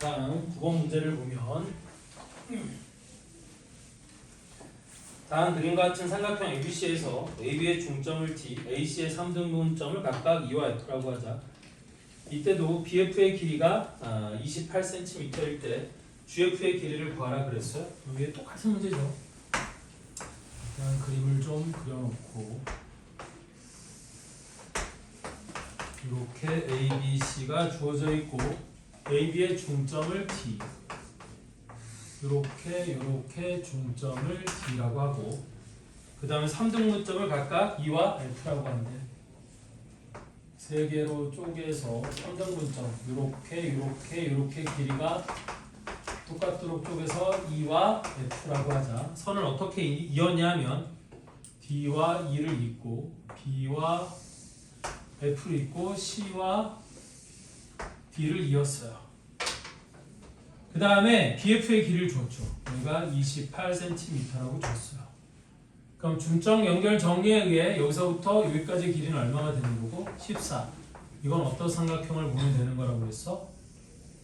다음 9번 문제를 보면 다음 그림과 같은 삼각형 ABC에서 AB의 중점을 T, AC의 3등분점을 각각 2와 F라고 하자. 이때도 BF의 길이가 28cm일 때 GF의 길이를 구하라 그랬어요. 여기에 똑같은 문제죠. 그냥 그림을 좀 그려놓고 이렇게 ABC가 주어져 있고 AB의 중점을 T, 이렇게 중점을 D라고 하고 그 다음에 3등분점을 각각 2와 F라고 하는데 세 개로 쪼개서 3등분점 이렇게 길이가 똑같도록 쪼개서 2와 F라고 하자. 선을 어떻게 이었냐면 D와 E를 잇고 B와 F를 잇고 C와 D를 이었어요. 그 다음에 BF의 길이를 줬죠. 여기가 28cm라고 줬어요. 그럼 중점 연결 정리에 의해 여기서부터 여기까지 길이는 얼마가 되는 거고? 14. 이건 어떤 삼각형을 보면 되는 거라고 그랬어?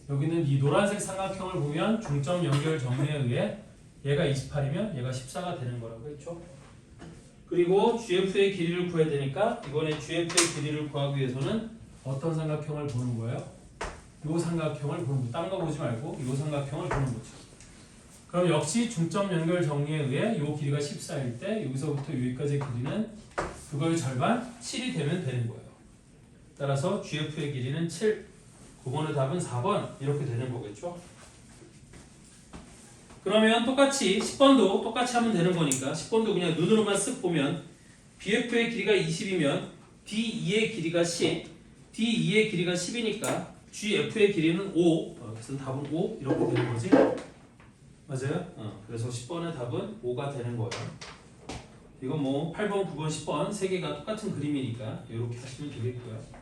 여기는 이 노란색 삼각형을 보면 중점 연결 정리에 의해 얘가 28이면 얘가 14가 되는 거라고 했죠. 그리고 GF의 길이를 구해야 되니까 이번에 GF의 길이를 구하기 위해서는 어떤 삼각형을 보는 거예요? 요 삼각형을 보는 거. 딴 거 보지 말고 요 삼각형을 보는 거죠. 그럼 역시 중점 연결 정리에 의해 요 길이가 14일 때 여기서부터 여기까지의 길이는 그거의 절반 7이 되면 되는 거예요. 따라서 GF의 길이는 7. 9번의 답은 4번 이렇게 되는 거겠죠. 그러면 똑같이 10번도 똑같이 하면 되는 거니까 10번도 그냥 눈으로만 쓱 보면 BF의 길이가 20이면 DE의 길이가 10, DE의 길이가 10이니까 GF의 길이는 5. 그래서 답은 5 이렇게 되는 거지. 맞아요? 그래서 10번의 답은 5가 되는 거예요. 이건 뭐 8번, 9번, 10번 세 개가 똑같은 그림이니까 이렇게 하시면 되겠고요.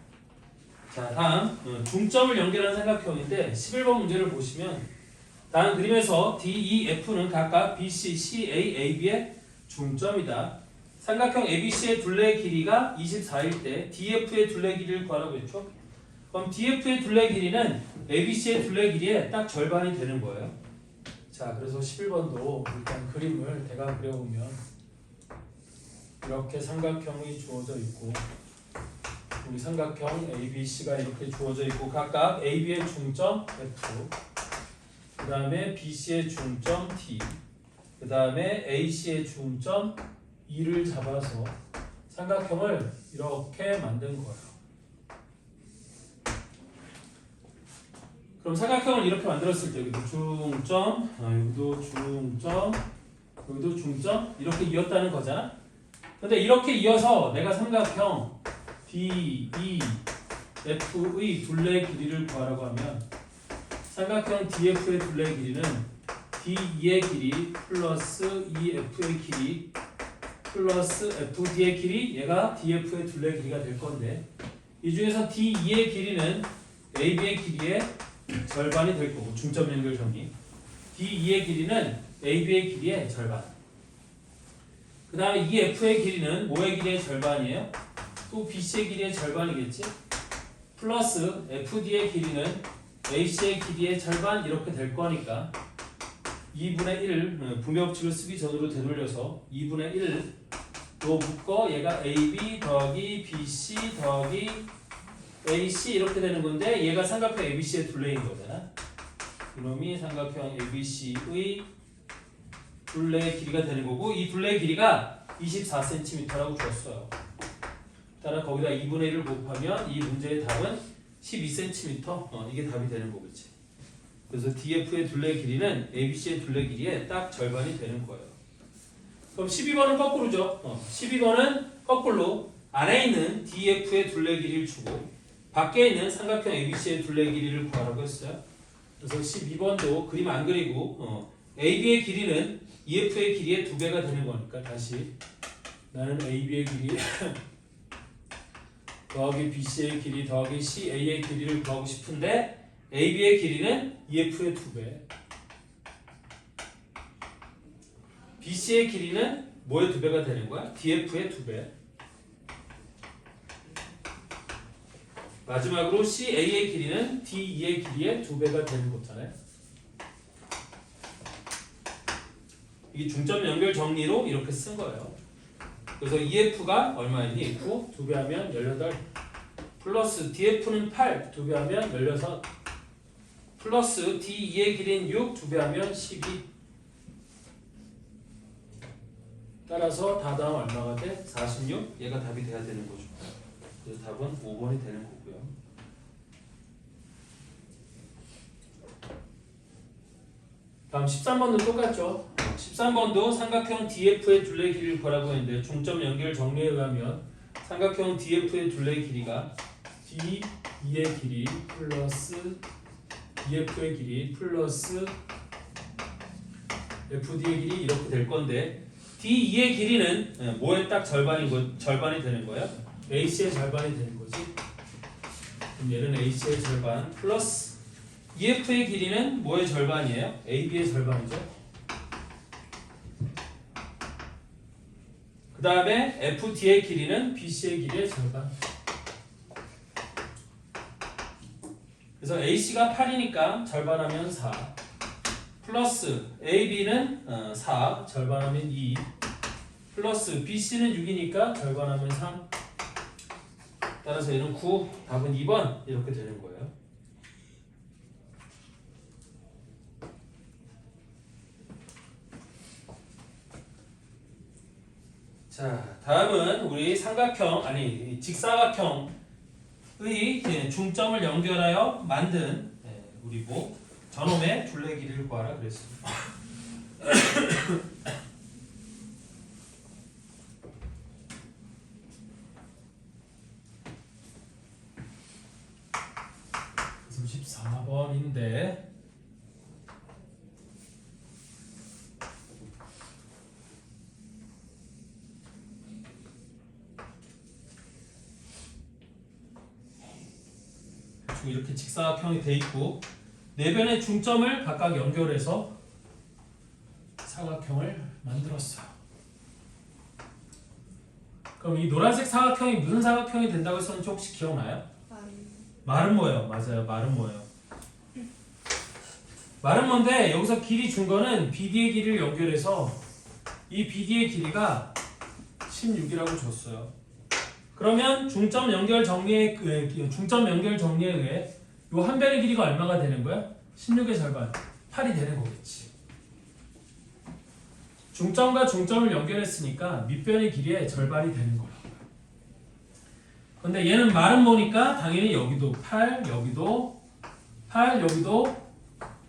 자, 다음 중점을 연결한 삼각형인데 11번 문제를 보시면 다음 그림에서 DEF는 각각 BC, CA, AB의 중점이다. 삼각형 ABC의 둘레의 길이가 24일 때 DF의 둘레 길이를 구하라고 했죠. 그럼 DF의 둘레 길이는 ABC의 둘레 길이의 딱 절반이 되는 거예요. 자, 그래서 11번도 일단 그림을 대강 그려보면 이렇게 삼각형이 주어져 있고 우리 삼각형 ABC가 이렇게 주어져 있고 각각 AB의 중점 F, 그 다음에 BC의 중점 T, 그 다음에 AC의 중점 E를 잡아서 삼각형을 이렇게 만든 거예요. 그럼 삼각형을 이렇게 만들었을 때 여기도 중점, 여기도 중점, 여기도 중점 이렇게 이었다는 거잖아. 근데 이렇게 이어서 내가 삼각형 DEF의 둘레 길이를 구하라고 하면 삼각형 DF의 둘레 길이는 DE의 길이 플러스 EF의 길이 플러스 FD의 길이 얘가 DF의 둘레 길이가 될 건데 이 중에서 DE의 길이는 AB의 길이의 절반이 될 거고 중점 연결 정리 DE의 길이는 AB의 길이의 절반 그 다음에 EF의 길이는 뭐의 길이의 절반이에요? 또 BC의 길이의 절반이겠지? 플러스 FD의 길이는 AC의 길이의 절반 이렇게 될 거니까 2분의 1 분배법칙을 쓰기 전으로 되돌려서 2분의 1로 묶어 얘가 AB 더하기 BC 더하기 AC 이렇게 되는 건데 얘가 삼각형 ABC의 둘레인 거잖아. 이놈이 삼각형 ABC의 둘레의 길이가 되는 거고 이 둘레의 길이가 24cm라고 줬어요. 따라 거기다 2분의 1을 곱하면 이 문제의 답은 12cm 이게 답이 되는 거겠지. 그래서 DF의 둘레 길이는 ABC의 둘레 길이의 딱 절반이 되는 거예요. 그럼 12번은 거꾸로죠. 12번은 거꾸로 안에 있는 DF의 둘레 길이를 주고 밖에 있는 삼각형 ABC의 둘레 길이를 구하라고 했어요. 그래서 12번도 그림 안 그리고 AB의 길이는 EF의 길이의 2배가 되는 거니까 다시 나는 AB의 길이 더하기 BC의 길이 더하기 CA의 길이를 구하고 싶은데 AB의 길이는 EF의 2배 BC의 길이는 뭐의 2배가 되는 거야? DF의 2배 마지막으로 CA의 길이는 DE의 길이의 2배가 되는 거잖아요. 이 중점 연결 정리로 이렇게 쓴 거예요. 그래서 EF가 얼마이니? 9, 2배 하면 18, 플러스 DF는 8, 2배 하면 16, 플러스 DE의 길이는 6, 2배 하면 12. 따라서 다 다음 얼마가 돼? 46? 얘가 답이 돼야 되는 거죠. 그래서 답은 5번이 되는 거고요. 다음 13번도 똑같죠. 13번도 삼각형 DF의 둘레 길이를 구하라고 했는데 중점 연결 정리에 의하면 삼각형 DF의 둘레 길이가 DE의 길이 플러스 EF의 길이 플러스 FD의 길이 이렇게 될 건데 DE의 길이는 뭐의 딱 절반이 되는 거예요? AC의 절반이 되는 거지. 그럼 얘는 AC의 절반 플러스 EF의 길이는 뭐의 절반이에요? AB의 절반이죠. 그 다음에 FD의 길이는 BC의 길이의 절반. 그래서 AC가 8이니까 절반하면 4 플러스 AB는 4 절반하면 2 플러스 BC는 6이니까 절반하면 3. 따라서 얘는 9, 답은 2번 이렇게 되는 거예요. 자, 다음은 우리 직사각형의 중점을 연결하여 만든 우리 저놈의 둘레 길이를 구하라 그랬습니다. 그래서 14번인데 이렇게 직사각형이 돼 있고 네 변의 중점을 각각 연결해서 사각형을 만들었어요. 그럼 이 노란색 사각형이 무슨 사각형이 된다고 했었는지 혹시 기억나요? 마름모예요. 맞아요. 마름모예요. 마름모인데 여기서 길이 준 거는 BD의 길이를 연결해서 이 BD의 길이가 16이라고 줬어요. 그러면 중점 연결 정리에 의해 요 한 변의 길이가 얼마가 되는 거야? 16의 절반, 8이 되는 거겠지. 중점과 중점을 연결했으니까 밑변의 길이의 절반이 되는 거라고요. 근데 얘는 마름모니까 당연히 여기도 8, 여기도 8, 여기도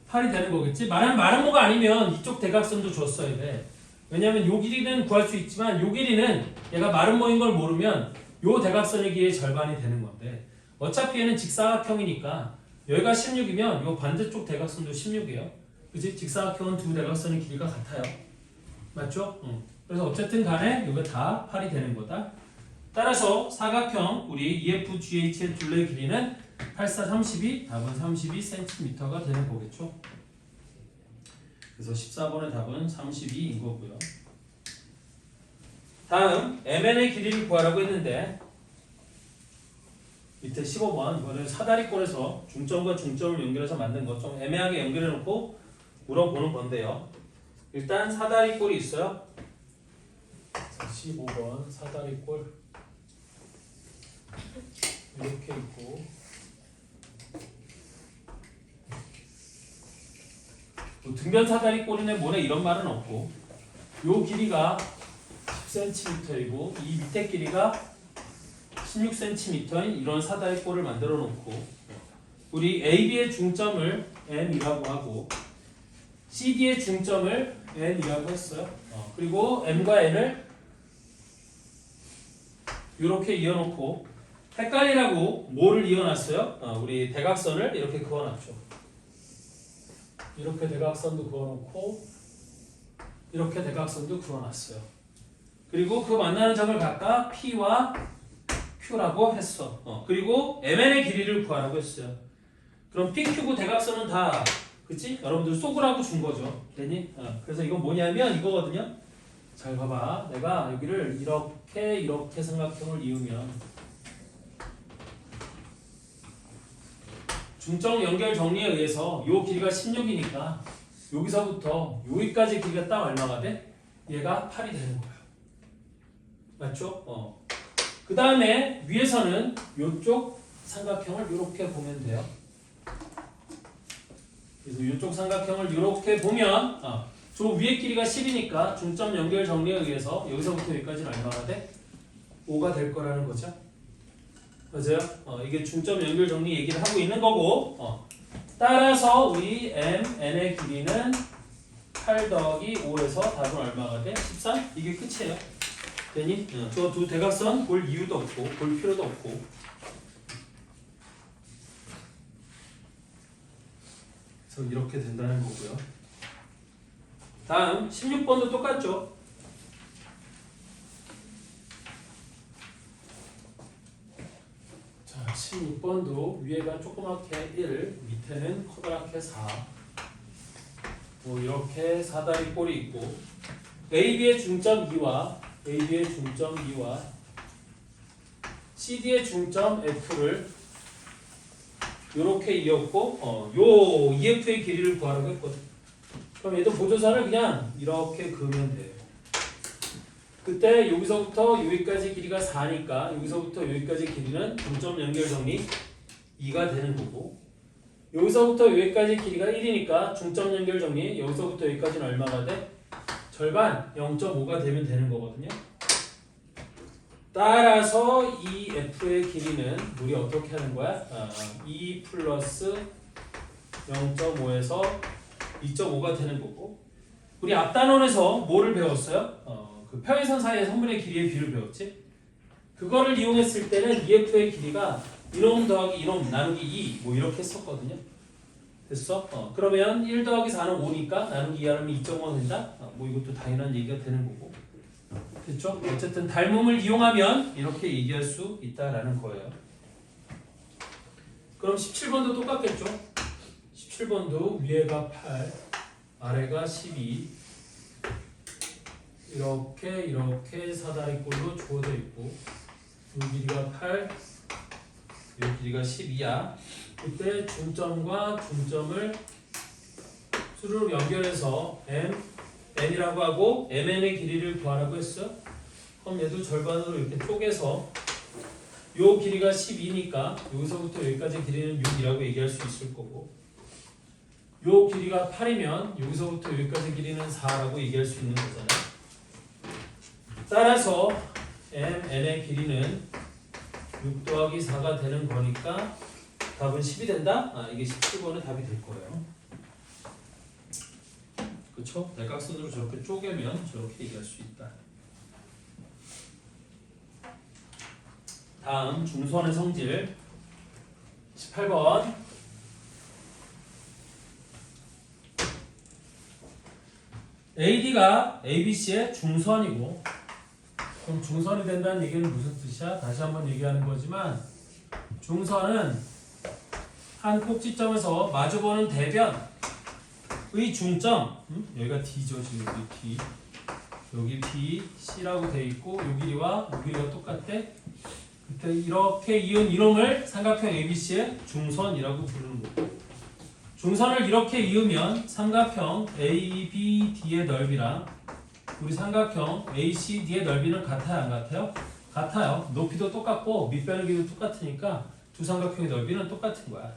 8이 되는 거겠지. 마름모가 아니면 이쪽 대각선도 줬어야 돼. 왜냐면 요 길이는 구할 수 있지만 요 길이는 얘가 마름모인 걸 모르면 요 대각선의 길이의 절반이 되는 건데 어차피 얘는 직사각형이니까 여기가 16이면 요 반대쪽 대각선도 16이에요. 그치? 직사각형은 두 대각선의 길이가 같아요. 맞죠? 그래서 어쨌든 간에 이거 다 8이 되는 거다. 따라서 사각형 우리 EFGH의 둘레 길이는 8, 4, 32, 답은 32cm가 되는 거겠죠. 그래서 14번의 답은 32인 거고요. 다음 MN의 길이를 구하라고 했는데 밑에 15번 이거는 사다리꼴에서 중점과 중점을 연결해서 만든 것 좀 애매하게 연결해 놓고 물어보는 건데요. 일단 사다리꼴이 있어요. 15번 사다리꼴 이렇게 있고 등변 사다리꼴이네 뭐네 이런 말은 없고 요 길이가 10cm이고 이 밑에 길이가 16cm인 이런 사다리꼴을 만들어 놓고 우리 AB의 중점을 M이라고 하고 CD의 중점을 N이라고 했어요. 그리고 M과 N을 이렇게 이어놓고 헷갈리라고 뭐를 이어놨어요? 우리 대각선을 이렇게 그어놨죠. 이렇게 대각선도 그어놓고 이렇게 대각선도 그어놨어요. 그리고 그 만나는 점을 각각 P와 Q라고 했어. 그리고 MN의 길이를 구하라고 했어요. 그럼 PQ고 대각선은 다 그치? 여러분들 쏘구라고 준 거죠. 됐니? 그래서 이건 뭐냐면 이거거든요. 잘 봐봐. 내가 여기를 이렇게 삼각형을 이으면 중점 연결 정리에 의해서 요 길이가 16이니까 여기서부터 여기까지 길이가 딱 얼마가 돼? 얘가 8이 되는 거예요. 맞죠? 그 다음에 위에서는 요쪽 삼각형을 이렇게 보면 돼요. 그래서 이쪽 삼각형을 이렇게 보면 저 위에 길이가 10이니까 중점 연결 정리에 의해서 여기서부터 여기까지는 얼마가 돼? 5가 될 거라는 거죠. 맞아요? 이게 중점 연결 정리 얘기를 하고 있는 거고 따라서 우리 MN의 길이는 8 더하기 5에서 답은 얼마가 돼? 13? 이게 끝이에요. 되니? 저 두 대각선 볼 이유도 없고 볼 필요도 없고 그래서 이렇게 된다는 거고요. 다음 16번도 똑같죠? 자, 16번도 위에가 조그맣게 1, 밑에는 커다랗게 4. 뭐 이렇게 사다리 꼴이 있고 AB의 중점 2와 AB의 중점 2와 CD의 중점 F를 이렇게 이었고 요 EF의 길이를 구하라고 했거든. 그럼 얘도 보조선을 그냥 이렇게 그으면 돼요. 그때 여기서부터 여기까지 길이가 4니까 여기서부터 여기까지 길이는 중점 연결 정리 2가 되는 거고 여기서부터 여기까지 길이가 1이니까 중점 연결 정리 여기서부터 여기까지는 얼마가 돼? 절반 0.5가 되면 되는 거거든요. 따라서 이 F의 길이는 우리 어떻게 하는 거야? 2 플러스 0.5에서 2.5가 되는 거고 우리 앞 단원에서 뭐를 배웠어요? 그 평행선 사이의 선분의 길이의 비를 배웠지? 그거를 이용했을 때는 EF의 길이가 이놈 더하기 이놈 나누기 2 뭐 이렇게 했었거든요. 됐어? 그러면 1 더하기 4는 5니까 나누기 2 하면 2.5가 된다? 뭐 이것도 당연한 얘기가 되는 거고 됐죠? 어쨌든 닮음을 이용하면 이렇게 얘기할 수 있다라는 거예요. 그럼 17번도 똑같겠죠? 17번도 위에가 8 아래가 12 이렇게 사다리꼴로 주어져 있고 이 길이가 8 이 길이가 12야. 그때 중점과 중점을 수를 연결해서 N이라고 하고 MN의 길이를 구하라고 했어. 그럼 얘도 절반으로 이렇게 쪼개서 요 길이가 12니까 여기서부터 여기까지 길이는 6이라고 얘기할 수 있을 거고 요 길이가 8이면 여기서부터 여기까지 길이는 4라고 얘기할 수 있는 거잖아요. 따라서 MN의 길이는 6 더하기 4가 되는 거니까 답은 10이 된다? 이게 17번의 답이 될 거예요. 그쵸? 대각선으로 저렇게 쪼개면 저렇게 얘기할 수 있다. 다음 중선의 성질 18번 AD가 ABC의 중선이고 그럼 중선이 된다는 얘기는 무슨 뜻이야? 다시 한번 얘기하는 거지만 중선은 한 꼭지점에서 마주보는 대변의 중점 여기가 D죠. 지금 여기 D 여기 B, C라고 돼 있고 요 길이와 요 길이가 똑같대. 그때 이렇게 이은 이놈을 삼각형 ABC의 중선이라고 부르는 거고 중선을 이렇게 이으면 삼각형 ABD의 넓이랑 우리 삼각형 ACD의 넓이는 같아요? 안 같아요? 같아요. 높이도 똑같고 밑변의 길이도 똑같으니까 두 삼각형의 넓이는 똑같은 거야.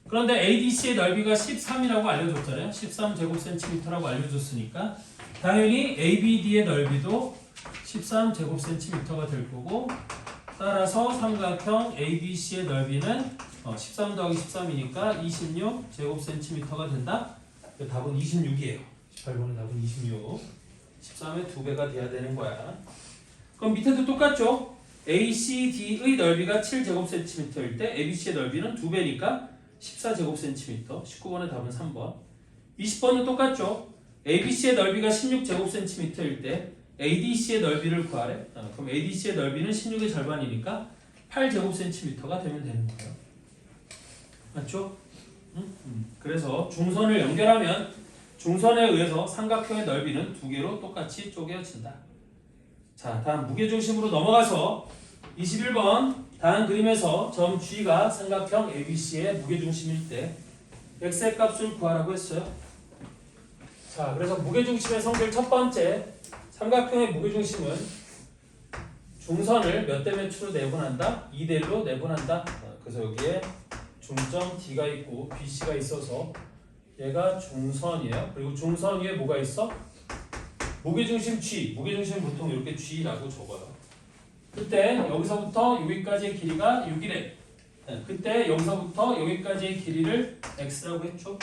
그런데 ADC의 넓이가 13이라고 알려줬잖아요. 13제곱cm라고 알려줬으니까 당연히 ABD의 넓이도 13제곱cm가 될 거고 따라서 삼각형 ABC의 넓이는 13 더하기 13이니까 26제곱cm가 된다? 답은 26이에요. 18번의 답은 26. 13의 2배가 돼야 되는 거야. 그럼 밑에도 똑같죠? ACD의 넓이가 7제곱cm일 때 ABC의 넓이는 2배니까 14제곱cm. 19번의 답은 3번. 20번은 똑같죠? ABC의 넓이가 16제곱cm일 때 ADC의 넓이를 구하래. 그럼 ADC의 넓이는 16의 절반이니까 8제곱cm가 되면 되는 거예요. 맞죠? 그래서 중선을 연결하면 중선에 의해서 삼각형의 넓이는 두 개로 똑같이 쪼개진다. 자, 다음 무게중심으로 넘어가서 21번 다음 그림에서 점 G가 삼각형 ABC의 무게중심일 때 x의 값을 구하라고 했어요. 자, 그래서 무게중심의 성질 첫 번째, 삼각형의 무게중심은 중선을 몇 대 몇으로 내분한다? 2대 1로 내분한다. 그래서 여기에 중점 D가 있고 BC가 있어서 얘가 중선이에요. 그리고 중선 위에 뭐가 있어? 무게중심 G. 무게중심은 보통 이렇게 G라고 적어요. 그때 여기서부터 여기까지의 길이가 6이래. 그때 여기서부터 여기까지의 길이를 x라고 했죠.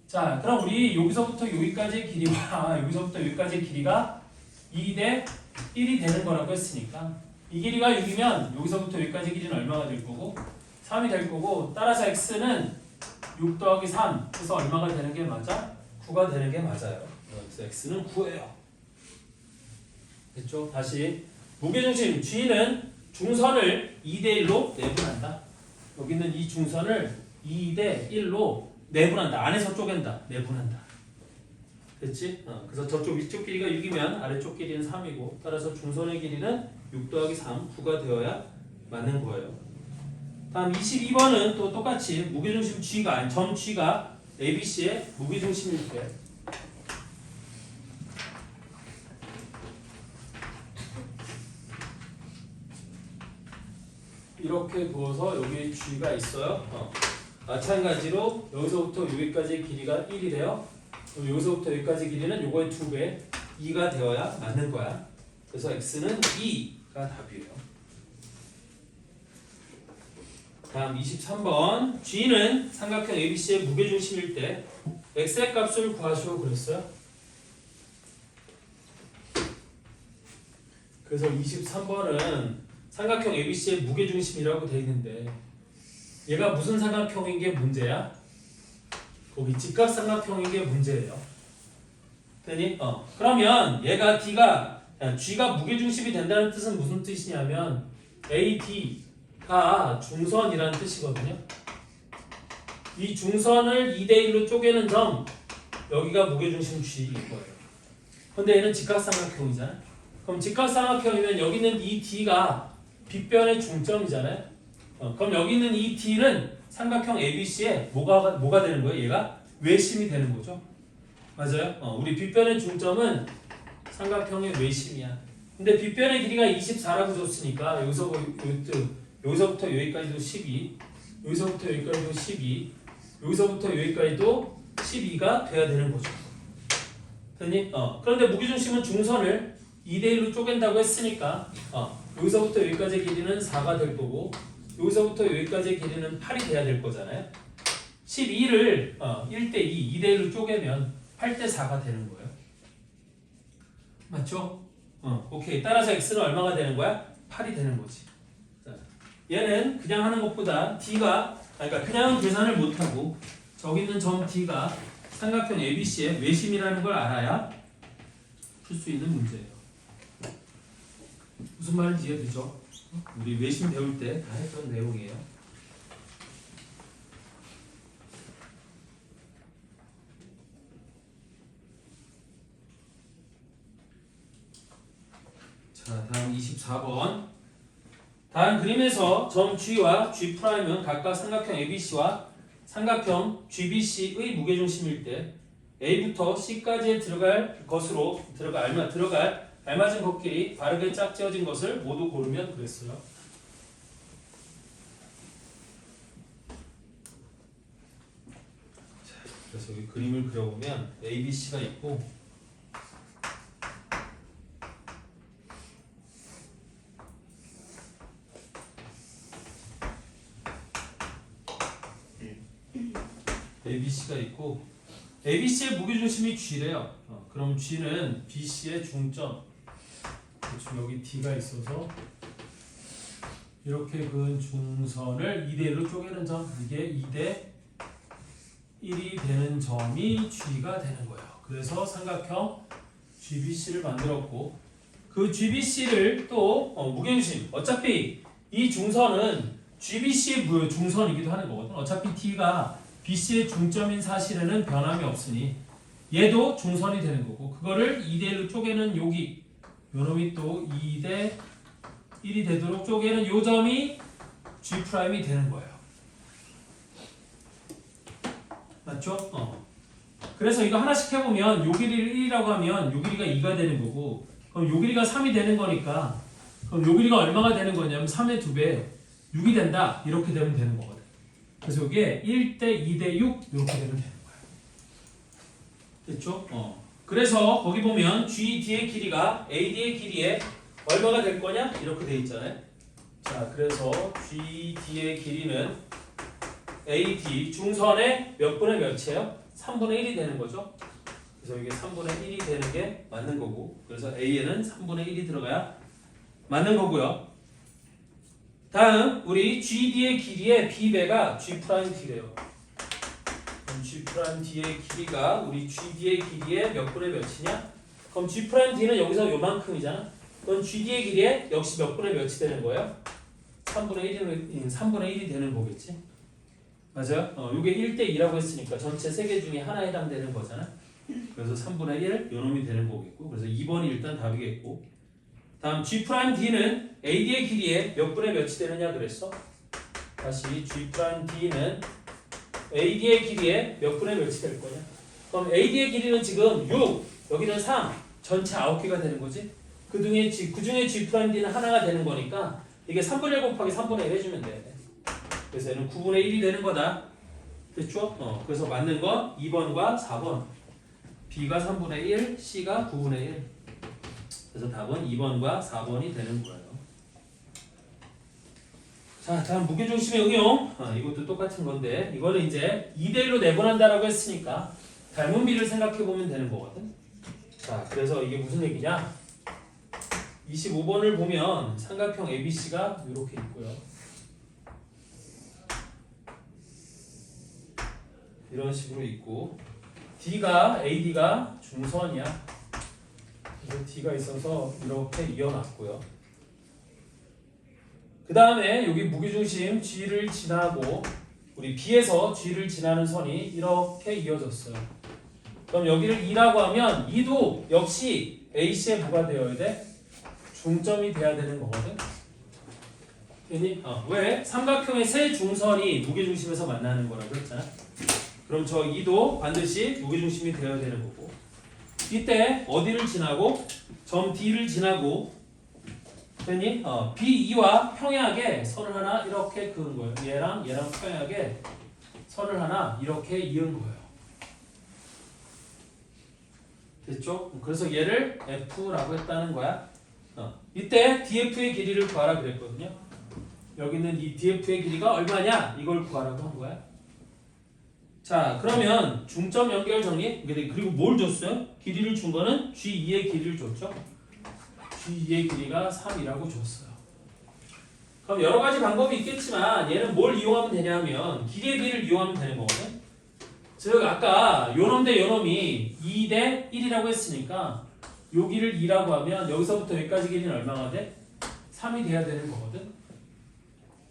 자, 그럼 우리 여기서부터 여기까지의 길이와 여기서부터 여기까지의 길이가 2대 1이 되는 거라고 했으니까 이 길이가 6이면 여기서부터 여기까지 길이는 얼마가 될 거고 3이 될 거고, 따라서 x는 6 더하기 3 해서 얼마가 되는 게 맞아? 9가 되는 게 맞아요. 그래서 x는 9예요. 됐죠? 다시 무게중심 G는 중선을 2대 1로 내분한다. 여기는 이 중선을 2대 1로 내분한다. 안에서 쪼갠다. 내분한다. 됐지? 그래서 저쪽 위쪽 길이가 6이면 아래쪽 길이는 3이고, 따라서 중선의 길이는 6 더하기 3, 9가 되어야 맞는 거예요. 다음 22번은 또 똑같이 무게중심 G가 아니 점 G가 ABC의 무게중심일 때 이렇게 부어서 여기에 G가 있어요. 마찬가지로 여기서부터 여기까지 길이가 1이래요. 여기서부터 여기까지 길이는 요거의 2배 2가 되어야 맞는 거야. 그래서 x는 2가 답이에요. 다음 23번 G는 삼각형 ABC의 무게중심일 때 x의 값을 구하시오 그랬어요. 그래서 23번은 삼각형 ABC의 무게중심이라고 돼 있는데 얘가 무슨 삼각형인 게 문제야? 거기 직각삼각형인 게 문제예요. 되니? 그러면 얘가 G가 무게중심이 된다는 뜻은 무슨 뜻이냐면 AD가 중선이라는 뜻이거든요. 이 중선을 2대 1로 쪼개는 점, 여기가 무게중심 G일 거예요. 근데 얘는 직각삼각형이잖아. 그럼 직각삼각형이면 여기 있는 이 D가 빗변의 중점이잖아요. 그럼 여기 있는 이 D는 삼각형 ABC의 뭐가 되는 거예요? 얘가 외심이 되는 거죠. 맞아요? 우리 빗변의 중점은 삼각형의 외심이야. 근데 빗변의 길이가 24라고 줬으니까 여기서부터 여기까지도 12, 여기서부터 여기까지도 12, 여기서부터 여기까지도 12가 돼야 되는 거죠. 됐니? 그런데 무게중심은 중선을 2대 1로 쪼갠다고 했으니까 여기서부터 여기까지의 길이는 4가 될 거고 여기서부터 여기까지의 길이는 8이 돼야 될 거잖아요. 12를 1대 2, 2대 1로 쪼개면 8대 4가 되는 거예요. 맞죠? 오케이. 따라서 x는 얼마가 되는 거야? 8이 되는 거지. 얘는 그냥 하는 것보다 그러니까 그냥 계산을 못하고 저기 있는 점 D가 삼각형 ABC의 외심이라는 걸 알아야 풀 수 있는 문제예요. 무슨 말인지 이해되죠? 우리 외심 배울 때 다 했던 내용이에요. 자, 다음 24번. 다음 그림에서 점 G와 G'은 각각 삼각형 ABC와 삼각형 GBC의 무게중심일 때 A부터 C까지에 들어갈 것으로 들어갈 알맞은 걷길이 바르게 짝지어진 것을 모두 고르면 그랬어요. 자, 그래서 여기 그림을 그려보면 ABC가 있고 ABC가 있고 ABC의 무게중심이 G래요. 그럼 G는 BC의 중점. 지금 여기 D가 있어서 이렇게 그은 중선을 2대 1로 쪼개는 점, 이게 2대 1이 되는 점이 G가 되는 거예요. 그래서 삼각형 GBC를 만들었고 그 GBC를 또 무게중심, 어차피 이 중선은 GBC의 중선이기도 하는 거거든. 어차피 T가 BC의 중점인 사실에는 변함이 없으니 얘도 중선이 되는 거고 그거를 2대 1로 쪼개는 여기 요놈이 또 2대 1이 되도록 쪼개는 요 점이 G'이 되는 거예요. 맞죠? 그래서 이거 하나씩 해보면 요 길이를 1이라고 하면 요 길이가 2가 되는 거고, 그럼 요 길이가 3이 되는 거니까, 그럼 요 길이가 얼마가 되는 거냐면 3의 2배 6이 된다. 이렇게 되면 되는 거거든. 그래서 이게 1대 2대 6 이렇게 되면 되는 거야. 됐죠? 그래서 거기 보면 GD의 길이가 AD의 길이에 얼마가 될 거냐? 이렇게 돼 있잖아요. 자, 그래서 GD의 길이는 AD 중선의 몇 분의 몇이에요? 3분의 1이 되는 거죠. 그래서 이게 3분의 1이 되는 게 맞는 거고, 그래서 A에는 3분의 1이 들어가야 맞는 거고요. 다음 우리 GD의 길이의 B배가 G'D래요. G'D의 길이가 우리 GD의 길이의 몇 분의 몇이냐? 그럼 G'D는 여기서 요만큼이잖아. 그럼 GD의 길이에 역시 몇 분의 몇이 되는 거예요? 3분의 1이 되는 거겠지? 맞아요? 요게 1대 2라고 했으니까 전체 세 개 중에 하나에 해당되는 거잖아. 그래서 3분의 1 요놈이 되는 거겠고, 그래서 2번이 일단 답이겠고, 다음 G'D는 AD의 길이에 몇 분의 몇이 되느냐 그랬어? 다시 G'D는 AD의 길이에 몇 분의 몇이 될 거냐? 그럼 AD의 길이는 지금 6, 여기는 3, 전체 9개가 되는 거지? 그중에 G'D는 하나가 되는 거니까 이게 3분의 1 곱하기 3분의 1 해주면 돼. 그래서 얘는 9분의 1이 되는 거다. 됐죠? 그래서 맞는 건 2번과 4번. B가 3분의 1, C가 9분의 1. 그래서 답은 2번과 4번이 되는 거예요. 자, 다음 무게중심의 응용. 이것도 똑같은 건데, 이거는 이제 2대1로 내분한다라고 했으니까 닮은 비를 생각해 보면 되는 거거든. 자, 그래서 이게 무슨 얘기냐? 25번을 보면 삼각형 ABC가 이렇게 있고요. 이런 식으로 있고, AD가 중선이야. 그래서 D가 있어서 이렇게 이어놨고요. 그 다음에 여기 무게중심 G를 지나고 우리 B에서 G를 지나는 선이 이렇게 이어졌어요. 그럼 여기를 2라고 하면 2도 역시 AC에 뭐가 되어야 돼? 중점이 돼야 되는 거거든. 왜? 삼각형의 세 중선이 무게중심에서 만나는 거라고 했잖아. 그럼 저 2도 반드시 무게중심이 되어야 되는 거고, 이때 어디를 지나고? 점 D를 지나고, 됐니? B2와 평행하게 선을 하나 이렇게 그은 거예요. 얘랑 평행하게 선을 하나 이렇게 이은 거예요. 됐죠? 그래서 얘를 F라고 했다는 거야. 이때 DF의 길이를 구하라 그랬거든요. 여기 있는 이 DF의 길이가 얼마냐? 이걸 구하라고 한 거야. 자, 그러면 중점 연결 정리. 그리고 뭘 줬어요? 길이를 준 거는 G2의 길이를 줬죠. G2의 길이가 3이라고 줬어요. 그럼 여러 가지 방법이 있겠지만 얘는 뭘 이용하면 되냐면 길이의 비를 이용하면 되는 거거든. 즉 아까 요놈 대 요놈이 2 대 1이라고 했으니까 요 길을 2라고 하면 여기서부터 여기까지 길이는 얼마가 돼? 3이 돼야 되는 거거든.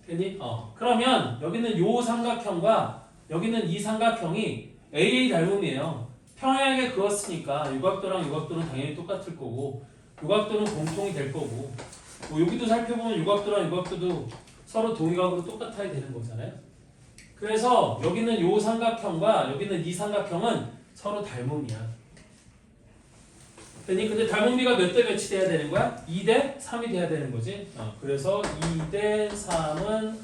됐니? 그러면 여기는 요 삼각형과 여기는 이 삼각형이 AA 닮음이에요. 평행하게 그었으니까 요각도랑 요각도는 당연히 똑같을 거고, 요각도는 공통이 될 거고, 뭐 여기도 살펴보면 요각도랑 요각도도 서로 동위각으로 똑같아야 되는 거잖아요. 그래서 여기는 요 삼각형과 여기는 이 삼각형은 서로 닮음이야. 근데 닮음비가 몇 대 몇이 돼야 되는 거야? 2 대 3이 돼야 되는 거지. 그래서 2 대 3은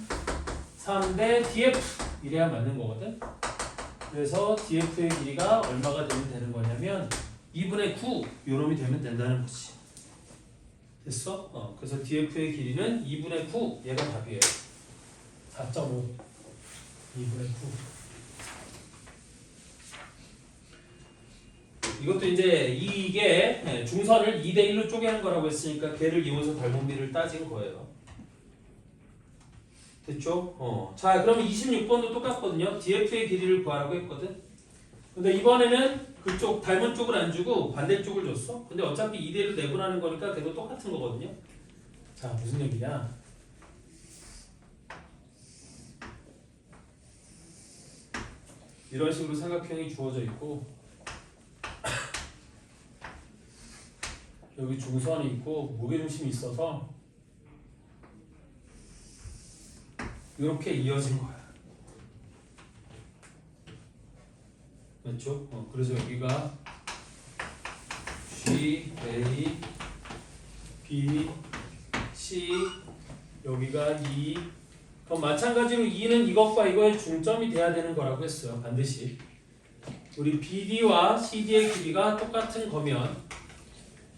3 대 DF 이래야 맞는 거거든. 그래서 DF의 길이가 얼마가 되면 거냐면 2분의 9 요놈이 되면 된다는 거지. 됐어? 그래서 DF의 길이는 2분의 9 얘가 답이에요. 4.5 2분의 9. 이것도 이제 이게 중선을 2대 1로 쪼개는 거라고 했으니까 걔를 이용해서 닮음비를 따진 거예요. 됐죠? 자, 그러면 26번도 똑같거든요. DF의 길이를 구하라고 했거든. 근데 이번에는 그쪽 닮은 쪽을 안 주고 반대쪽을 줬어. 근데 어차피 2대1로 내분하는 거니까 걔도 똑같은 거거든요. 자, 무슨 얘기냐? 이런 식으로 삼각형이 주어져 있고 여기 중선이 있고 무게중심이 있어서 이렇게 이어진 거야. 맞죠? 그래서 여기가 G, A, B, C, 여기가 E. 그럼 마찬가지로 E는 이것과 이거의 중점이 돼야 되는 거라고 했어요. 반드시. 우리 BD와 CD의 길이가 똑같은 거면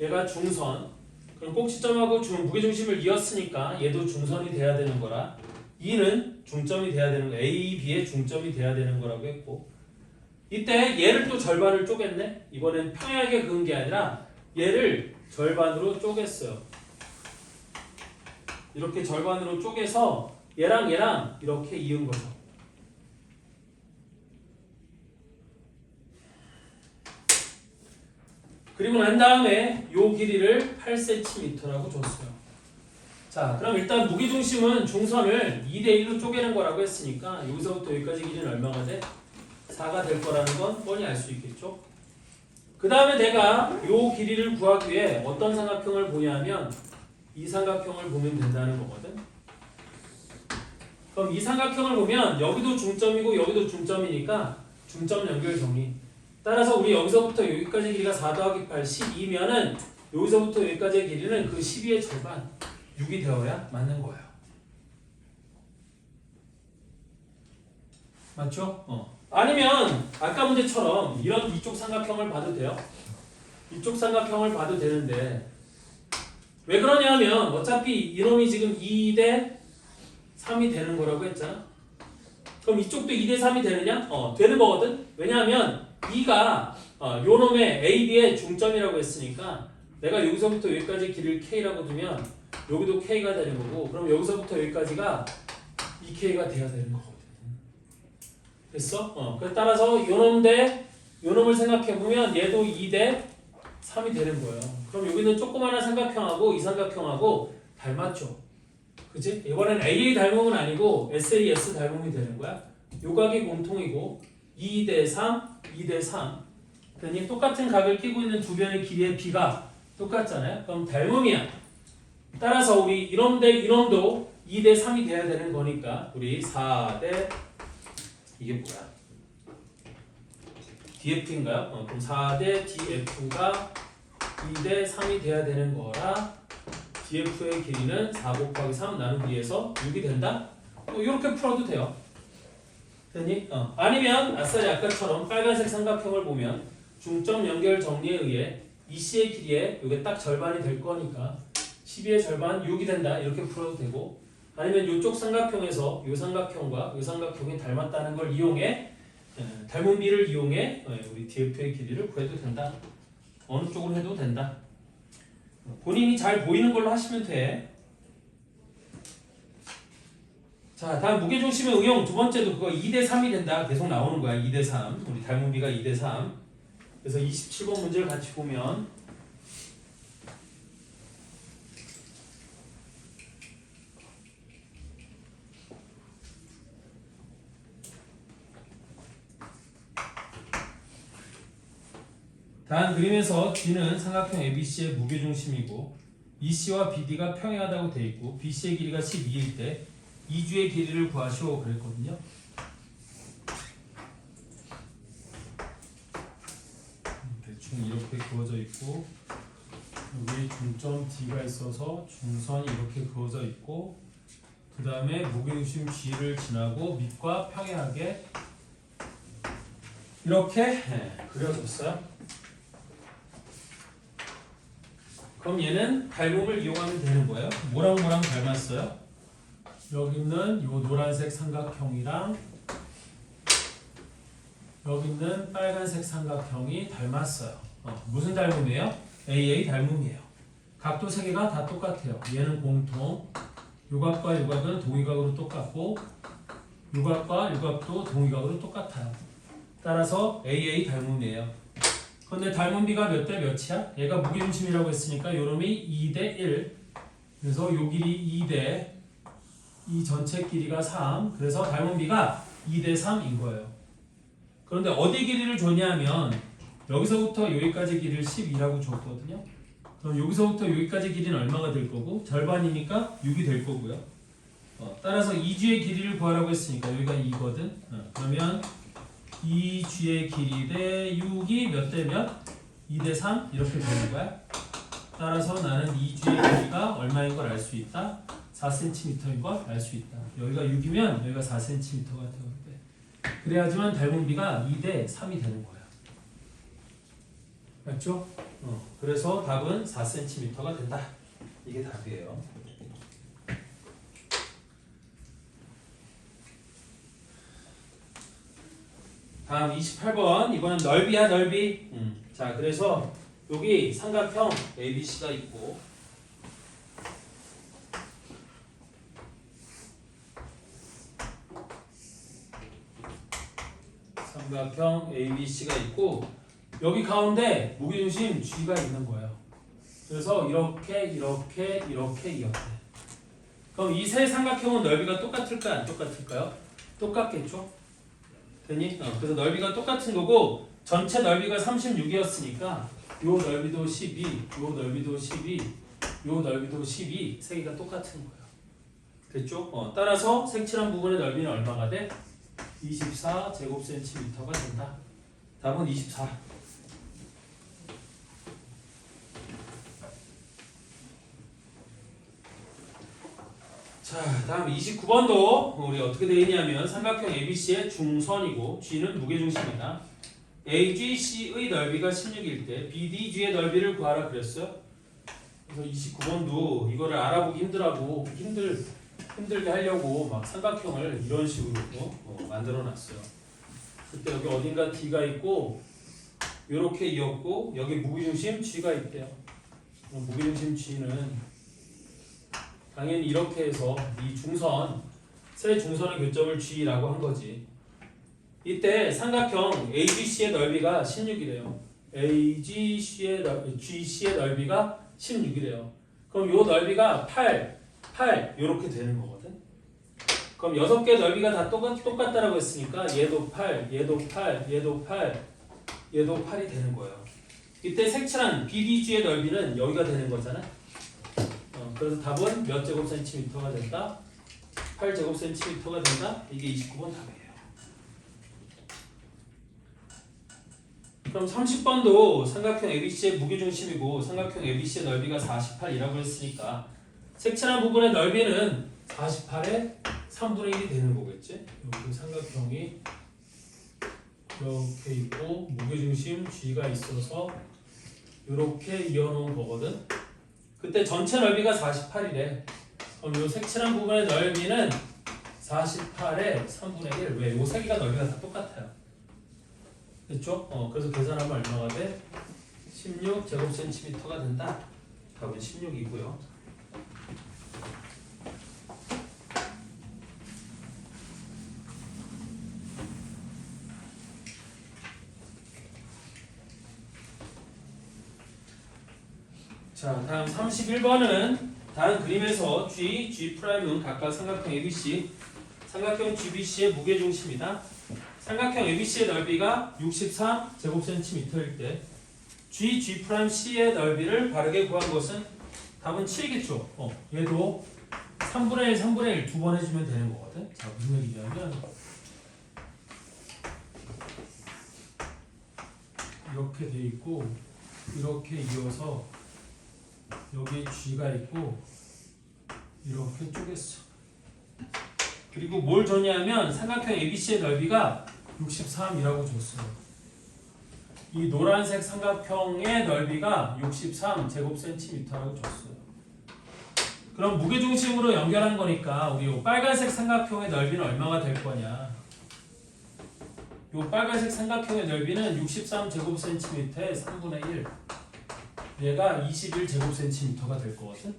얘가 중선. 그럼 꼭지점하고 무게중심을 이었으니까 얘도 중선이 돼야 되는 거라. E는 중점이 돼야 되는 거. A, B의 중점이 돼야 되는 거라고 했고. 이때 얘를 또 절반을 쪼갰네. 이번엔 평행하게 그은 게 아니라 얘를 절반으로 쪼갰어요. 이렇게 절반으로 쪼개서 얘랑 얘랑 이렇게 이은 거죠. 그리고 난 다음에 요 길이를 8cm라고 줬어요. 자, 그럼 일단 무게중심은 중선을 2대1로 쪼개는 거라고 했으니까 여기서부터 여기까지 길이는 얼마가 돼? 4가 될 거라는 건 뻔히 알 수 있겠죠? 그 다음에 내가 요 길이를 구하기 위해 어떤 삼각형을 보냐면 이 삼각형을 보면 된다는 거거든. 그럼 이 삼각형을 보면 여기도 중점이고 여기도 중점이니까 중점 연결 정리. 따라서 우리 여기서부터 여기까지 길이가 4 더하기 8, 12면은 여기서부터 여기까지의 길이는 그 12의 절반, 6이 되어야 맞는 거예요. 맞죠? 아니면 아까 문제처럼 이런 이쪽 삼각형을 봐도 돼요. 이쪽 삼각형을 봐도 되는데 왜 그러냐면 어차피 이놈이 지금 2대 3이 되는 거라고 했잖아. 그럼 이쪽도 2대 3이 되느냐? 되는 거거든. 왜냐하면 2가 요 놈의 A, B의 중점이라고 했으니까 내가 여기서부터 여기까지 길이를 K라고 두면 여기도 K가 되는 거고 그럼 여기서부터 여기까지가 2K가 돼야 되는 거거든. 됐어? 그래서 따라서 요 놈을 생각해보면 얘도 2대 3이 되는 거예요. 그럼 여기는 조그마한 삼각형하고 이 삼각형하고 닮았죠. 그치? 이번엔 AA 닮음은 아니고 SAS 닮음이 되는 거야. 요각이 공통이고 2대 3, 2대 3. 그러니 똑같은 각을 끼고 있는 두 변의 길이의 B가 똑같잖아요. 그럼 닮음이야. 따라서 우리 이놈 대 이놈도 2대 3이 돼야 되는 거니까 우리 4대 이게 뭐야? DF인가요? 그럼 4대 DF가 2대 3이 돼야 되는 거라 DF의 길이는 4 곱하기 3 나누기 2에서 6이 된다? 이렇게 풀어도 돼요. 되니? 아니면 아싸리 아까처럼 빨간색 삼각형을 보면 중점 연결 정리에 의해 EC의 길이에 이게 딱 절반이 될 거니까 12의 절반 6이 된다 이렇게 풀어도 되고 아니면 이쪽 삼각형에서 이 삼각형과 이 삼각형이 닮았다는 걸 이용해 닮은 비를 이용해 우리 DF의 길이를 구해도 된다. 어느 쪽으로 해도 된다. 본인이 잘 보이는 걸로 하시면 돼. 자, 다음 무게중심의 응용 두 번째도 그거 2대 3이 된다. 계속 나오는 거야. 2대 3. 우리 닮은 비가 2대 3. 그래서 27번 문제를 같이 보면 다음 그림에서 D는 삼각형 ABC의 무게중심이고 EC와 BD가 평행하다고 되어 있고 BC의 길이가 12일 때 이주의 길이를 구하시오 그랬거든요. 대충 이렇게 그어져 있고 여기 중점 D가 있어서 중선이 이렇게 그어져 있고 그 다음에 무게중심 G를 지나고 밑과 평행하게 이렇게 그려졌어요. 그럼 얘는 닮음을 이용하면 되는 거예요. 뭐랑 뭐랑 닮았어요? 여기 있는 이 노란색 삼각형이랑 여기 있는 빨간색 삼각형이 닮았어요. 무슨 닮음이에요? AA 닮음이에요. 각도 세 개가 다 똑같아요. 얘는 공통. 요각과 요각은 동위각으로 똑같고 요각과 요각도 동위각으로 똑같아요. 따라서 AA 닮음이에요. 근데 닮은 비가 몇 대 몇이야? 얘가 무게중심이라고 했으니까 요놈이 2대 1. 그래서 요 길이 2대 이 전체 길이가 3. 그래서 닮은 비가 2대 3인 거예요. 그런데 어디 길이를 줬냐면 여기서부터 여기까지 길이를 12라고 따라서 2G의 길이를 구하라고 했으니까 여기가 2거든. 그러면 2G의 길이 대 6이 몇 대 몇? 2대 3 이렇게 되는 거야. 따라서 나는 2G의 길이가 얼마인 걸 알 수 있다. 4cm인 걸 알 수 있다. 여기가 6이면 여기가 4cm가 되는데 그래야지만 닮은 비가 2대 3이 되는 거야. 맞죠? 그래서 답은 4cm가 된다. 이게 답이에요. 다음 28번. 이번엔 넓이야, 넓이. 자, 그래서 여기 삼각형 ABC가 있고 삼각형 ABC가 있고 여기 가운데 무게중심 G가 있는 거예요. 그래서 이렇게 이었대. 그럼 이 세 삼각형은 넓이가 똑같을까요? 안 똑같을까요? 똑같겠죠? 되니? 그래서 넓이가 똑같은 거고 전체 넓이가 36이었으니까 요 넓이도 12, 요 넓이도 12, 요 넓이도 12 세 개가 똑같은 거예요. 됐죠? 따라서 색칠한 부분의 넓이는 얼마가 돼? 24제곱센티미터가 된다. 답은 24. 자, 다음 29번도 우리 어떻게 되어 있냐면 삼각형 ABC의 중선이고 G는 무게중심이다. AGC의 넓이가 16일 때 BDG의 넓이를 구하라 그랬어요. 그래서 29번도 이거를 알아보기 힘들게 하려고 막 삼각형을 이런 식으로 만들어 놨어요. 그때 여기 어딘가 D가 있고 이렇게 이었고 여기 무게중심 G가 있대요. 그럼 무게중심 G는 당연히 이렇게 해서 이 중선, 세 중선의 교점을 G라고 한 거지. 이때 삼각형 ABC의 넓이가 16이래요. GC의 넓이가 16이래요. 그럼 요 넓이가 8 요렇게 되는 거거든. 그럼 6개 넓이가 다 똑같다라고 했으니까 얘도 8, 얘도 8, 얘도 8, 얘도 8이 되는 거예요. 이때 색칠한 BDG의 넓이는 여기가 되는 거잖아. 그래서 답은 몇 제곱센티미터가 된다? 8제곱센티미터가 된다? 이게 29번 답이에요. 그럼 30번도 삼각형 ABC의 무게중심이고 삼각형 ABC의 넓이가 48이라고 했으니까 색칠한 부분의 넓이는 48의 3분의 1이 되는 거겠지? 여기 삼각형이 이렇게 있고 무게중심 G가 있어서 이렇게 이어놓은 거거든? 그때 전체 넓이가 48이래. 그럼 이 색칠한 부분의 넓이는 48의 3분의 1. 왜? 이 세 개가 넓이가 다 똑같아요. 됐죠? 그래서 계산하면 얼마가 돼? 16제곱센티미터가 된다. 답은 16이고요. 자, 다음 31번은 다른 그림에서 G, G'은 각각 삼각형 ABC, 삼각형 GBC의 무게중심이다. 삼각형 ABC의 넓이가 63제곱센티미터일 때 G'C의 넓이를 바르게 구한 것은 답은 7이겠죠. 얘도 3분의 1, 3분의 1 두 번 해주면 되는 거거든. 자, 무슨 얘기냐면 이렇게 돼 있고 이렇게 이어서 여기 G가 있고 이렇게 쪼갰어. 그리고 뭘 줬냐면 삼각형 ABC의 넓이가 63이라고 줬어요. 이 노란색 삼각형의 넓이가 63제곱센티미터라고 줬어요. 그럼 무게중심으로 연결한 거니까 우리 이 빨간색 삼각형의 넓이는 얼마가 될 거냐? 이 빨간색 삼각형의 넓이는 63제곱센티미터의 3분의 1. 얘가 21제곱센티미터가 될 거거든.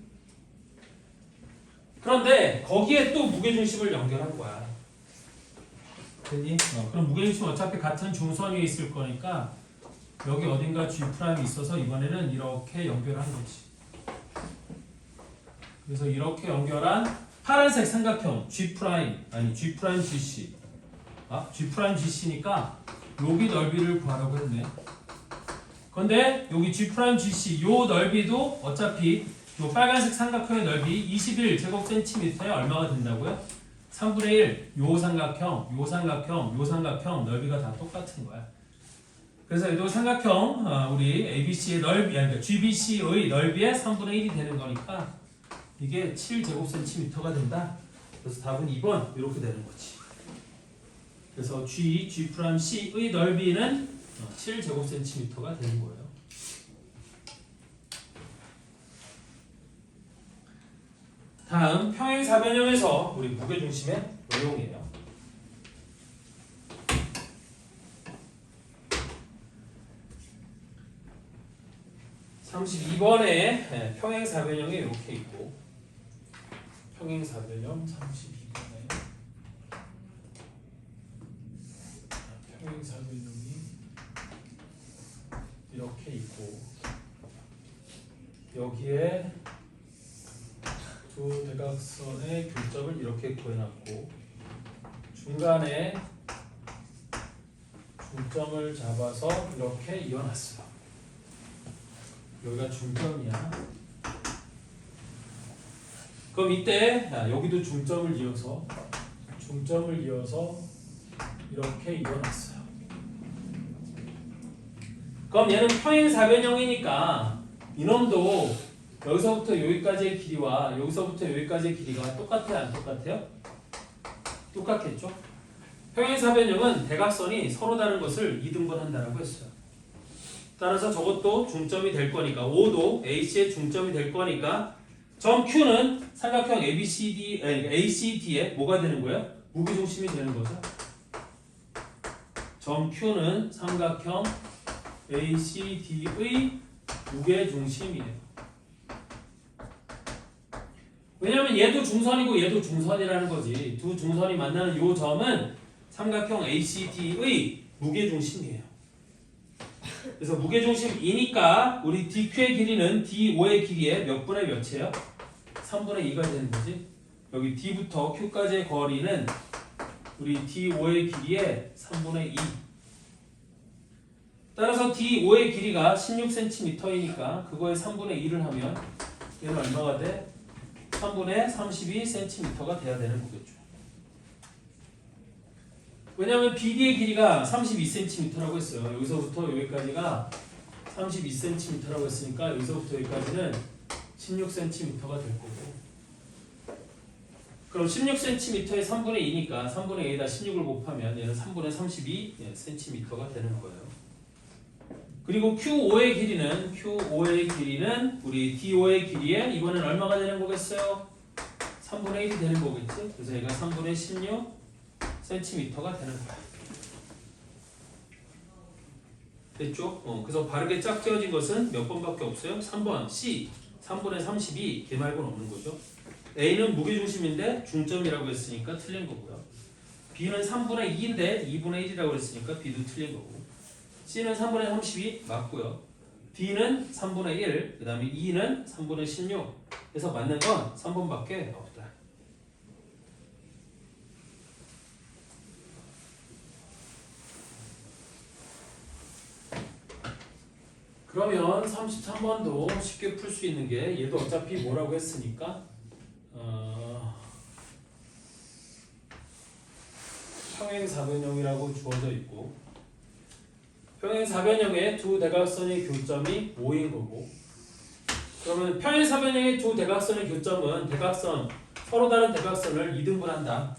그런데 거기에 또 무게중심을 연결한 거야. 됐니? 그럼 무게중심 어차피 같은 중선 위에 있을 거니까 여기 어딘가 G'이 있어서 이번에는 이렇게 연결한 거지. 그래서 이렇게 연결한 파란색 삼각형 G'GC G'GC니까 여기 넓이를 구하라고 했네. 근데 여기 G'GC 요 넓이도 어차피 요 빨간색 삼각형의 넓이 21제곱센티미터에 얼마가 된다고요? 3분의 1, 요 삼각형, 요 삼각형, 요 삼각형 넓이가 다 똑같은 거야. 그래서 이 삼각형 우리 ABC의 넓이, 그러니까 GBC의 넓이의 3분의 1이 되는 거니까 이게 7제곱센티미터가 된다. 그래서 답은 2번 이렇게 되는 거지. 그래서 G'C의 넓이는 7제곱센티미터가 되는 거예요. 다음 평행사변형에서 우리 무게중심의 응용이에요. 32번에 평행사변형이 이렇게 있고 평행사변형 32번에 평행사변형이 이렇게 있고 여기에 두 대각선의 교점을 이렇게 구해놨고 중간에 중점을 잡아서 이렇게 이어놨어요. 여기가 중점이야. 그럼 이때 여기도 중점을 이어서 이렇게 이어놨어요. 그럼 얘는 평행사변형이니까 이놈도 여기서부터 여기까지의 길이와 여기서부터 여기까지의 길이가 똑같아요? 안 똑같아요? 똑같겠죠? 평행사변형은 대각선이 서로 다른 것을 2등분한다라고 했어요. 따라서 저것도 중점이 될 거니까 O도 AC의 중점이 될 거니까 점 Q는 삼각형 ACD의 뭐가 되는 거예요? 무게중심이 되는 거죠. 점 Q는 삼각형 ACD의 무게중심이에요. 왜냐면 얘도 중선이고 얘도 중선이라는 거지. 두 중선이 만나는 요 점은 삼각형 ACD의 무게중심이에요. 그래서 무게중심이니까 우리 DQ의 길이는 D5의 길이의 몇 분의 몇이에요? 3분의 2가 되는 거지. 여기 D부터 Q까지의 거리는 우리 D5의 길이의 3분의 2. 따라서 D5의 길이가 16cm이니까 그거의 3분의 2를 하면 얘는 얼마가 돼? 3분의 32cm가 돼야 되는 거겠죠. 왜냐하면 BD의 길이가 32cm라고 했어요. 여기서부터 여기까지가 32cm라고 했으니까 여기서부터 여기까지는 16cm가 될 거고. 그럼 16cm의 3분의 2니까 3분의 2에다 16을 곱하면 얘는 3분의 32cm가 되는 거예요. 그리고 Q5의 길이는 우리 D5의 길이에 이번엔 얼마가 되는 거겠어요? 3분의 1이 되는 거겠지? 그래서 얘가 3분의 16cm가 되는 거야. 됐죠? 그래서 바르게 짝지어진 것은 몇 번밖에 없어요? 3번 C 3분의 32 걔 말고는 없는 거죠. A는 무게중심인데 중점이라고 했으니까 틀린 거고요. B는 3분의 2인데 2분의 1이라고 했으니까 B도 틀린 거고. C는 3분의 32 맞고요. D는 3분의 1, 그 다음에 E는 3분의 16 해서 맞는 건 3번밖에 없다. 그러면 33번도 쉽게 풀 수 있는 게 얘도 어차피 뭐라고 했으니까 평행사변형이라고 주어져 있고 평행사변형의 두 대각선의 교점이 5인 거고 그러면 평행사변형의 두 대각선의 교점은 대각선 서로 다른 대각선을 2등분한다.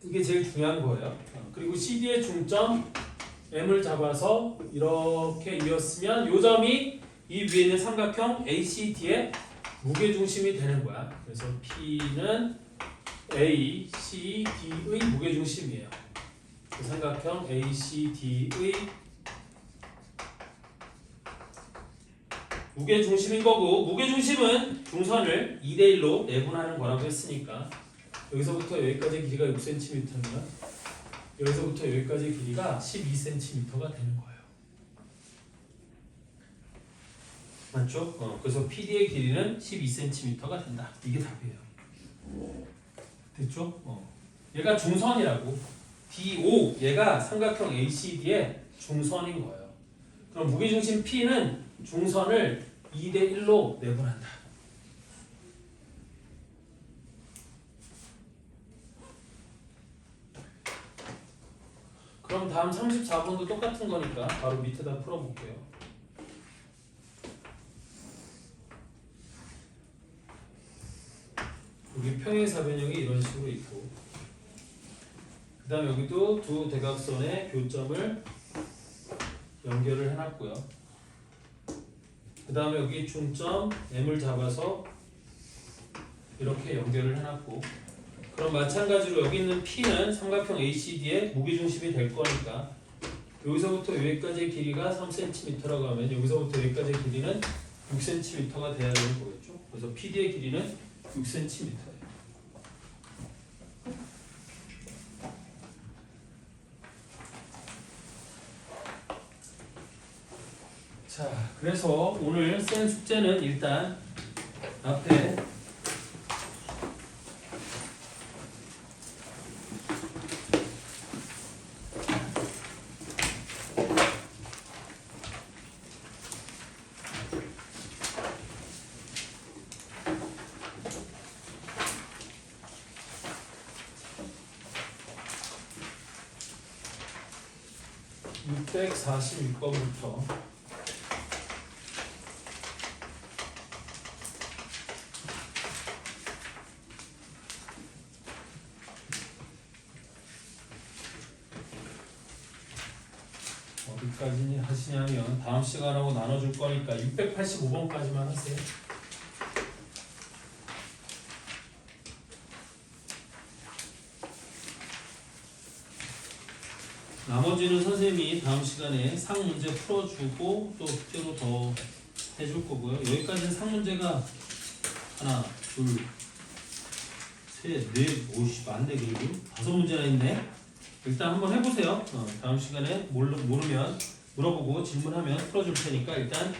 이게 제일 중요한 거예요. 그리고 CD의 중점 M을 잡아서 이렇게 이었으면 이 점이 이 위에 있는 삼각형 ACD의 무게중심이 되는 거야. 그래서 P는 ACD의 무게중심이에요. 그 삼각형 ACD의 무게중심인 거고 무게중심은 중선을 2대1로 내분하는 거라고 했으니까 여기서부터 여기까지 길이가 6cm면 여기서부터 여기까지 길이가 12cm가 되는 거예요. 맞죠? 그래서 PD의 길이는 12cm가 된다. 이게 답이에요. 됐죠? 얘가 중선이라고. D5 얘가 삼각형 ACD의 중선인 거예요. 그럼 무게중심 P는 중선을 2대 1로 내분한다. 그럼 다음 34번도 똑같은 거니까 바로 밑에다 풀어볼게요. 여기 평행사변형이 이런 식으로 있고, 그 다음 여기도 두 대각선의 교점을 연결을 해놨고요. 그 다음에 여기 중점 M을 잡아서 이렇게 연결을 해놨고, 그럼 마찬가지로 여기 있는 P는 삼각형 ACD의 무게중심이 될 거니까 여기서부터 여기까지의 길이가 3cm라고 하면 여기서부터 여기까지의 길이는 6cm가 돼야 되는 거겠죠. 그래서 PD의 길이는 6cm예요. 자, 그래서 오늘 센 숙제는 일단 앞에 (646번부터) 어디까지 하시냐면 다음 시간하고 나눠줄 거니까 685번까지만 하세요. 나머지는 선생님이 다음 시간에 상 문제 풀어주고 또 숙제로 더 해줄 거고요. 여기까지는 상 문제가 하나, 둘, 셋, 넷, 오씨 많네. 그리고 5문제나 있네. 일단 한번 해보세요. 다음 시간에 모르면 물어보고 질문하면 풀어줄 테니까 일단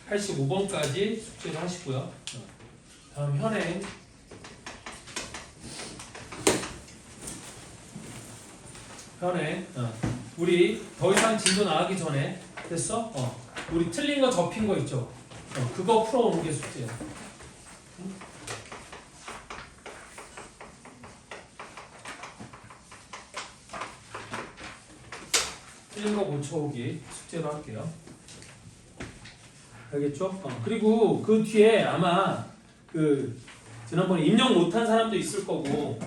685번까지 숙제를 하시고요. 다음 현행 우리 더 이상 진도 나가기 전에 됐어? 우리 틀린 거 접힌 거 있죠? 그거 풀어오는 게 숙제야. 틀린 거 고쳐오기 숙제로 할게요. 알겠죠? 그리고 그 뒤에 아마 그 지난번에 입력 못한 사람도 있을 거고,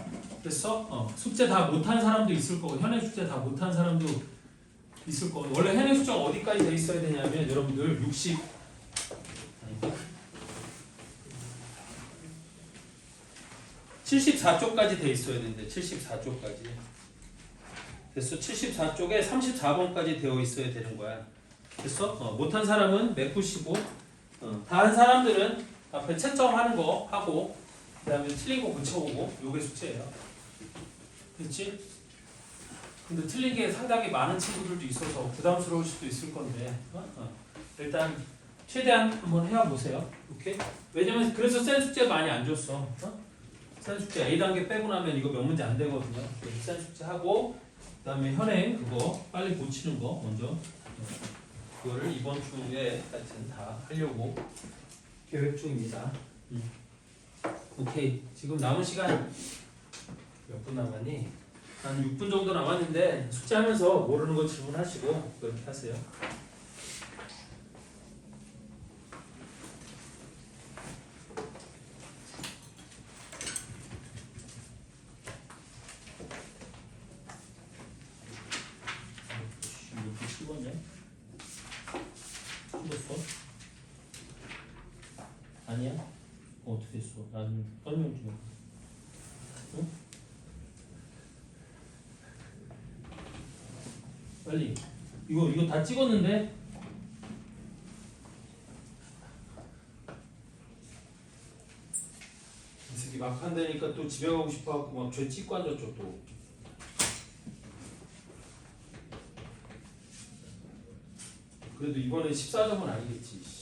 됐어? 숙제 다 못한 사람도 있을 거고, 현행 숙제 다 못한 사람도 있을 거고. 원래 현행 숙제가 어디까지 돼 있어야 되냐면 여러분들 74쪽까지 돼 있어야 되는데 74쪽까지. 됐어? 74쪽에 34번까지 되어 있어야 되는 거야. 됐어? 못한 사람은 메꾸시고, 다 한 사람들은 앞에 채점하는 거 하고, 그 다음에 틀린 거 고쳐오고, 요게 숙제예요. 그렇지? 근데 틀린 게 상당히 많은 친구들도 있어서 부담스러울 수도 있을 건데, 일단 최대한 한번 해와보세요. 오케이? 왜냐면 그래서 센 숙제 많이 안 줬어. 센 숙제 A단계 빼고 나면 이거 몇 문제 안 되거든요. 그래서 센 숙제 하고, 그 다음에 현행 그거 빨리 고치는 거 먼저, 그거를 이번 주에 하여튼 다 하려고 계획 중입니다. 오케이. 지금 남은 시간 몇 분 남았니? 한 6분 정도 남았는데 숙제하면서 모르는 거 질문하시고 그렇게 하세요. 이렇게 찍었네. 찍었어? 아니야? 어떻게 했어? 나는 설명 좀. 응? 빨리. 이거 다 찍었는데? 이 새끼 막 한다니까 또 집에 가고 싶어갖고 막 죄 찍고 앉았죠 또. 그래도 이번에 14점은 아니겠지.